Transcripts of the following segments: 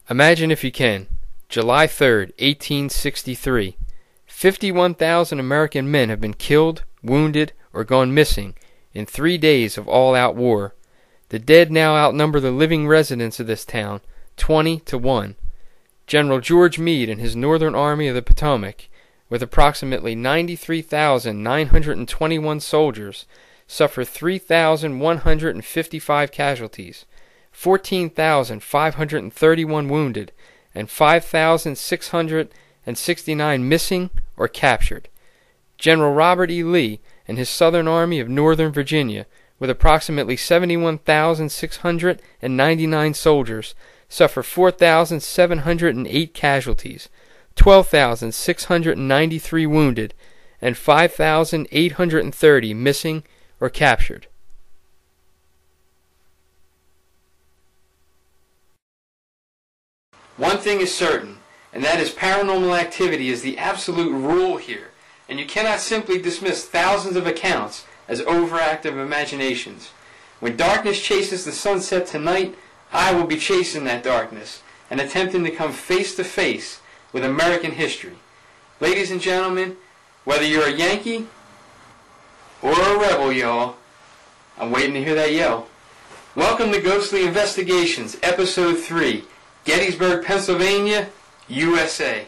Imagine if you can, July 3rd, 1863. 51,000 American men have been killed, wounded, or gone missing in 3 days of all-out war. The dead now outnumber the living residents of this town, 20 to 1. General George Meade and his Northern Army of the Potomac, with approximately 93,921 soldiers, suffer 3,155 casualties, 14,531 wounded, and 5,669 missing or captured. General Robert E. Lee and his Southern Army of Northern Virginia, with approximately 71,699 soldiers, suffer 4,708 casualties, 12,693 wounded, and 5,830 missing or captured. One thing is certain, and that is paranormal activity is the absolute rule here, and you cannot simply dismiss thousands of accounts as overactive imaginations. When darkness chases the sunset tonight, I will be chasing that darkness and attempting to come face to face with American history. Ladies and gentlemen, whether you're a Yankee or a rebel, y'all, I'm waiting to hear that yell. Welcome to Ghostly Investigations, Episode 3, Gettysburg, Pennsylvania, USA.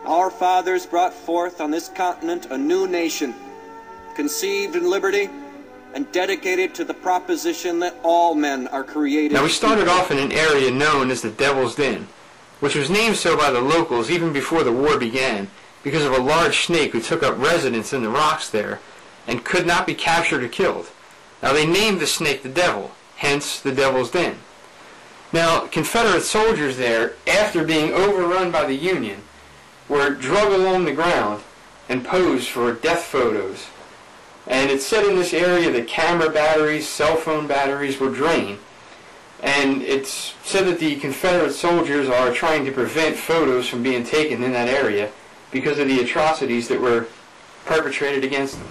Our fathers brought forth on this continent a new nation, conceived in liberty and dedicated to the proposition that all men are created. Now we started off in an area known as the Devil's Den, which was named so by the locals even before the war began because of a large snake who took up residence in the rocks there and could not be captured or killed. Now they named the snake the Devil, hence the Devil's Den. Now Confederate soldiers there, after being overrun by the Union, were drug along the ground and posed for death photos. And it's said in this area that camera batteries, cell phone batteries were drained. And it's said that the Confederate soldiers are trying to prevent photos from being taken in that area because of the atrocities that were perpetrated against them.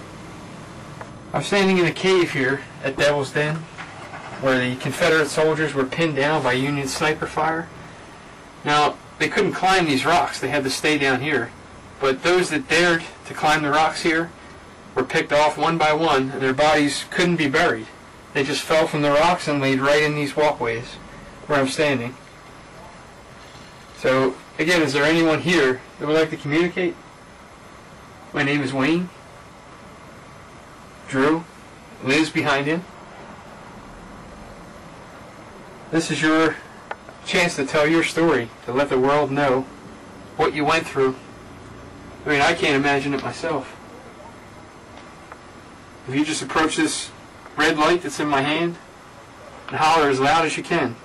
I'm standing in a cave here at Devil's Den where the Confederate soldiers were pinned down by Union sniper fire. Now, they couldn't climb these rocks, they had to stay down here. But those that dared to climb the rocks here were picked off one by one, and their bodies couldn't be buried. They just fell from the rocks and laid right in these walkways where I'm standing. So, again, is there anyone here that would like to communicate? My name is Wayne. Drew. Liz behind him. This is your chance to tell your story, to let the world know what you went through. I mean, I can't imagine it myself. If you just approach this red light that's in my hand and holler as loud as you can,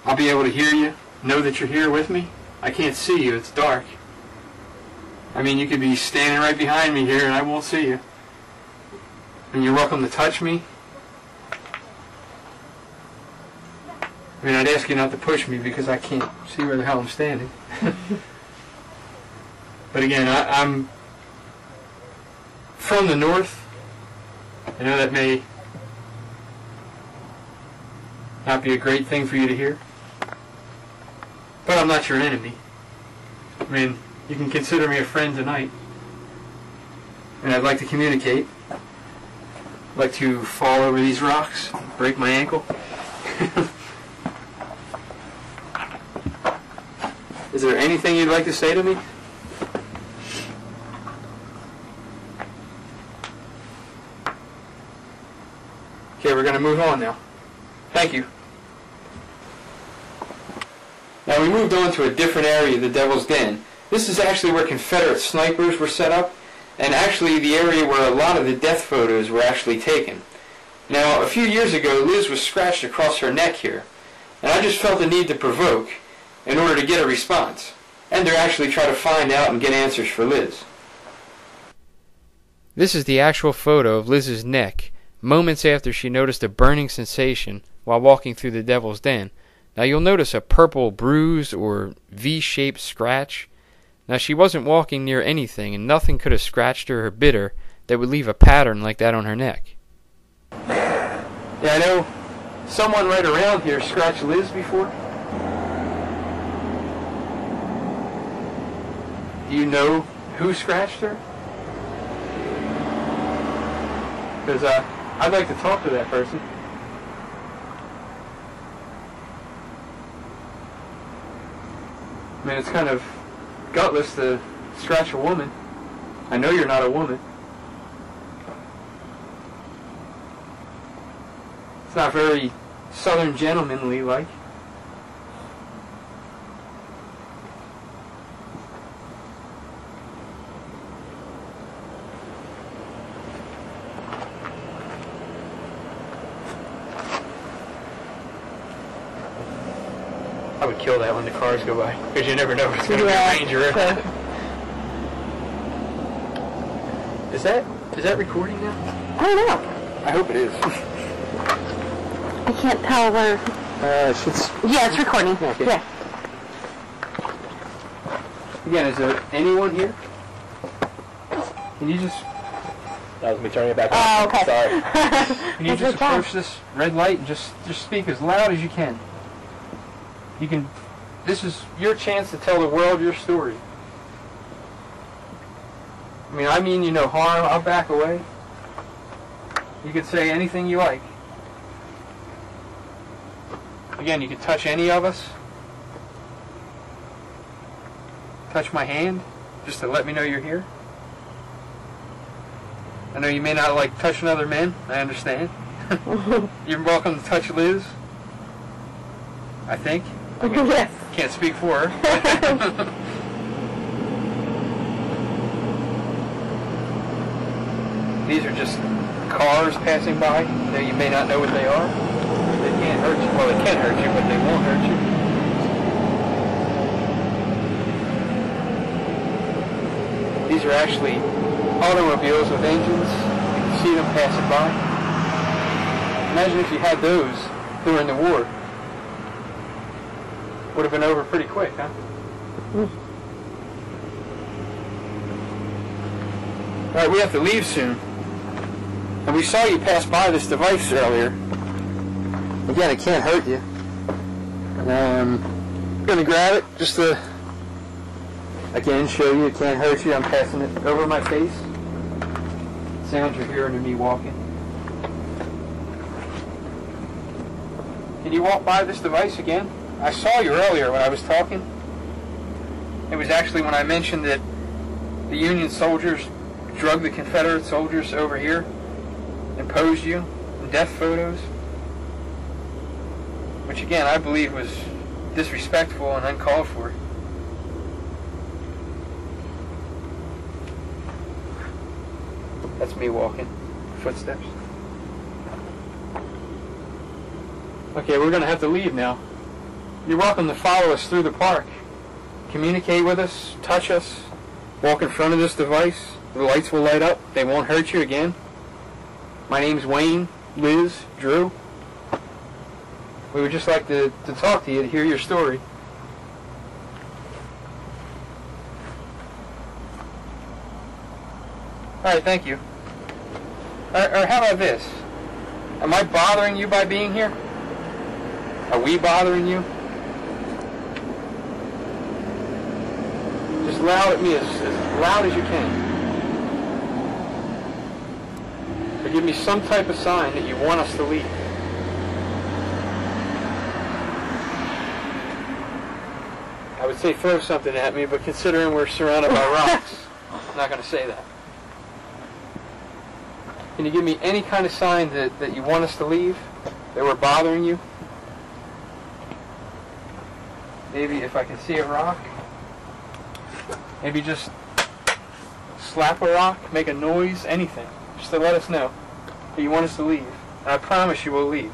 I'll be able to hear you, know that you're here with me. I can't see you, it's dark. I mean, you could be standing right behind me here and I won't see you. And you're welcome to touch me. I mean, I'd ask you not to push me because I can't see where the hell I'm standing. But again, I'm from the north. I know that may not be a great thing for you to hear, but I'm not your enemy. I mean, you can consider me a friend tonight. And I'd like to communicate. I'd like to fall over these rocks, break my ankle, there anything you'd like to say to me? Okay, we're going to move on now. Thank you. Now we moved on to a different area of the Devil's Den. This is actually where Confederate snipers were set up, and actually the area where a lot of the death photos were actually taken. Now, a few years ago, Liz was scratched across her neck here, and I just felt the need to provoke in order to get a response, and to actually try to find out and get answers for Liz. This is the actual photo of Liz's neck, moments after she noticed a burning sensation while walking through the Devil's Den. Now you'll notice a purple bruise or V-shaped scratch. Now she wasn't walking near anything, and nothing could have scratched her or bit her that would leave a pattern like that on her neck. Yeah, I know someone right around here scratched Liz before. Do you know who scratched her? Because I'd like to talk to that person. I mean, it's kind of gutless to scratch a woman. I know you're not a woman. It's not very Southern gentlemanly like. I would kill that when the cars go by, because you never know if it's going to be a ranger. Is that recording now? I don't know. I hope it is. I can't tell where. Yeah, it's recording. Okay. Yeah. Again, is there anyone here? Can you just... That was me turning it back on. Oh, okay. Sorry. Can you just approach this red light and just speak as loud as you can? You can. This is your chance to tell the world your story. I mean you no harm. I'll back away. You can say anything you like. Again, you can touch any of us. Touch my hand, just to let me know you're here. I know you may not like touching other men. I understand. You're welcome to touch Liz. I think. Yes. Can't speak for her. These are just cars passing by. You may not know what they are. They can't hurt you. Well, they can hurt you, but they won't hurt you. These are actually automobiles with engines. You can see them passing by. Imagine if you had those during the war. Would have been over pretty quick, huh? Alright, we have to leave soon. And we saw you pass by this device earlier. Again, it can't hurt you. I'm going to grab it just to, again, show you it can't hurt you. I'm passing it over my face. Sounds you're hearing of me walking. Can you walk by this device again? I saw you earlier when I was talking. It was actually when I mentioned that the Union soldiers drug the Confederate soldiers over here and posed you in death photos, which again I believe was disrespectful and uncalled for. That's me walking. Footsteps. Okay, we're going to have to leave now. You're welcome to follow us through the park. Communicate with us, touch us, walk in front of this device. The lights will light up. They won't hurt you again. My name's Wayne, Liz, Drew. We would just like to talk to you, to hear your story. Alright, thank you. Or how about this? Am I bothering you by being here? Are we bothering you? Just loud at me, as loud as you can. Or give me some type of sign that you want us to leave. I was would say throw something at me, but considering we're surrounded by rocks, I'm not going to say that. Can you give me any kind of sign that you want us to leave? That we're bothering you? Maybe if I can see a rock. Maybe just slap a rock, make a noise, anything. Just to let us know that you want us to leave. And I promise you we'll leave.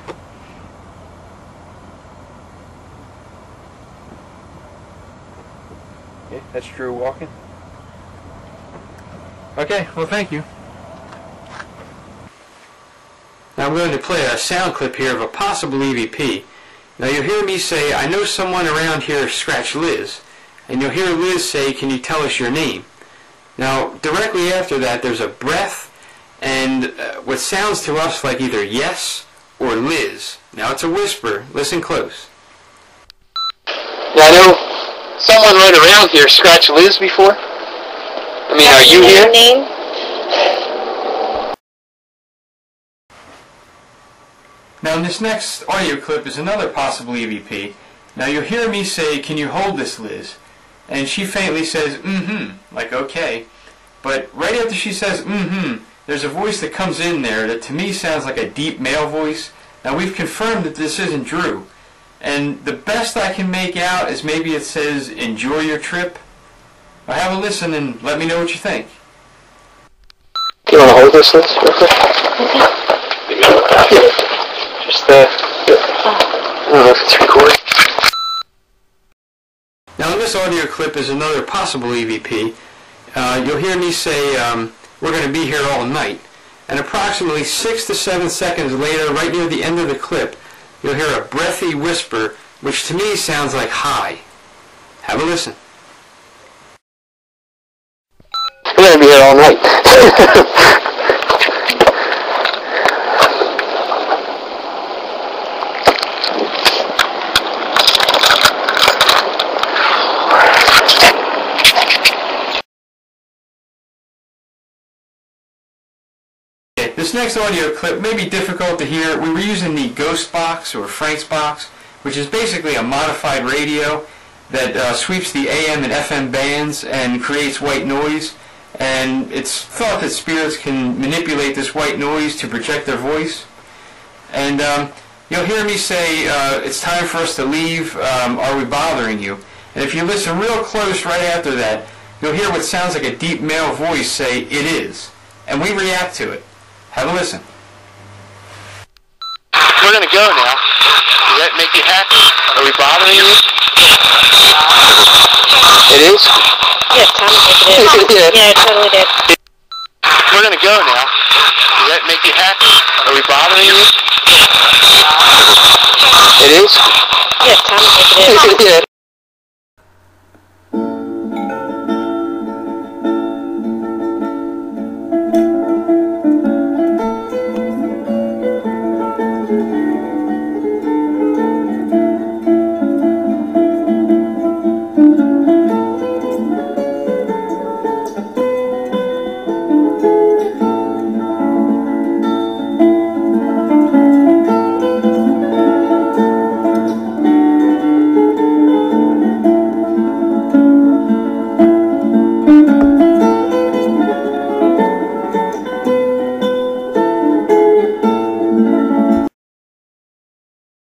Okay, that's Drew walking. Okay, well thank you. Now I'm going to play a sound clip here of a possible EVP. Now you'll hear me say, I know someone around here scratched Liz. And you'll hear Liz say, can you tell us your name? Now directly after that there's a breath and what sounds to us like either yes or Liz. Now it's a whisper. Listen close. Yeah, I know someone right around here scratched Liz before. I mean, are you here? Name? Now in this next audio clip is another possible EVP. Now you'll hear me say, can you hold this, Liz? And she faintly says, mm-hmm, like okay. But right after she says, mm-hmm, there's a voice that comes in there that to me sounds like a deep male voice. Now we've confirmed that this isn't Drew. And the best I can make out is maybe it says, enjoy your trip. Now have a listen and let me know what you think. Do you want to hold this, Liz, real quick? Just, I don't know if it's recording. Now in this audio clip is another possible EVP. You'll hear me say, we're going to be here all night. And approximately 6 to 7 seconds later, right near the end of the clip, you'll hear a breathy whisper, which to me sounds like hi. Have a listen. We're going to be here all night. This next audio clip may be difficult to hear. We were using the Ghost box or Frank's box, which is basically a modified radio that sweeps the AM and FM bands and creates white noise. And it's thought that spirits can manipulate this white noise to project their voice. And you'll hear me say, it's time for us to leave, are we bothering you? And if you listen real close right after that, you'll hear what sounds like a deep male voice say, it is. And we react to it. Have a listen. We're going to go now. Does that make you happy? Are we bothering you? It is? Yes, Tom, it is. Yeah, it totally did. We're going to go now. Does that make you happy? Are we bothering you? It is? Yes, Tom, it is. Yeah.